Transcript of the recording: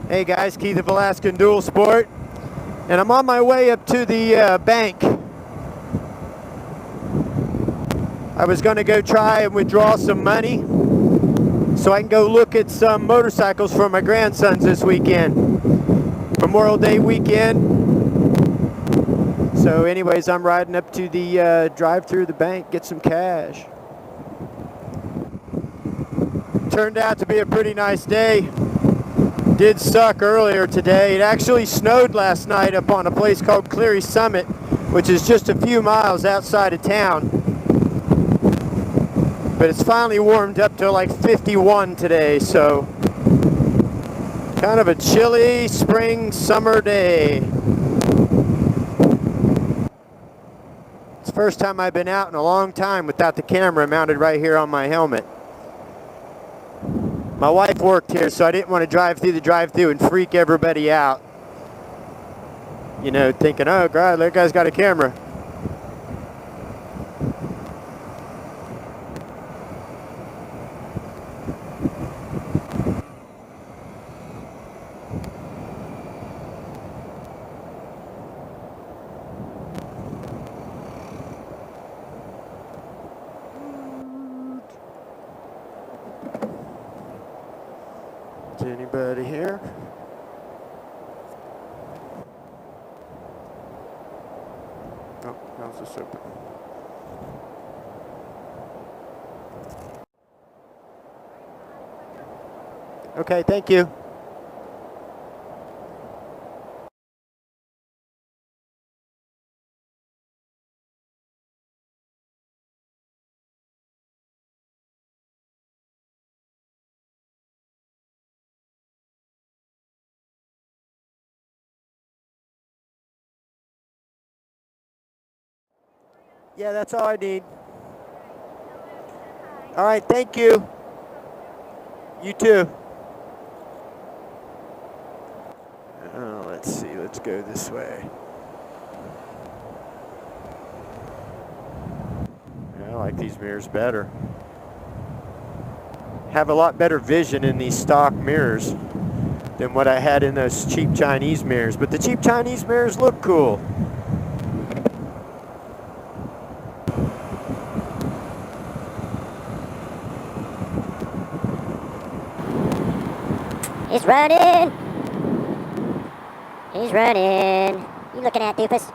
Hey guys, Keith of Alaskan Dual Sport, and I'm on my way up to the bank. I was going to go try and withdraw some money so I can go look at some motorcycles for my grandsons this weekend. Memorial Day weekend. So anyways, I'm riding up to the drive-through the bank, get some cash. Turned out to be a pretty nice day. Did suck earlier today. It actually snowed last night up on a place called Cleary Summit, which is just a few miles outside of town. But it's finally warmed up to like 51 today, so kind of a chilly spring summer day. It's the first time I've been out in a long time without the camera mounted right here on my helmet. My wife worked here, so I didn't want to drive through the drive-thru and freak everybody out. You know, thinking, oh God, that guy's got a camera. Is anybody here? Oh, how's this open? Okay, thank you. Yeah, that's all I need. All right, thank you. You too. Let's see, let's go this way. Yeah, I like these mirrors better. Have a lot better vision in these stock mirrors than what I had in those cheap Chinese mirrors, but the cheap Chinese mirrors look cool. He's running. He's running. You looking at, doofus?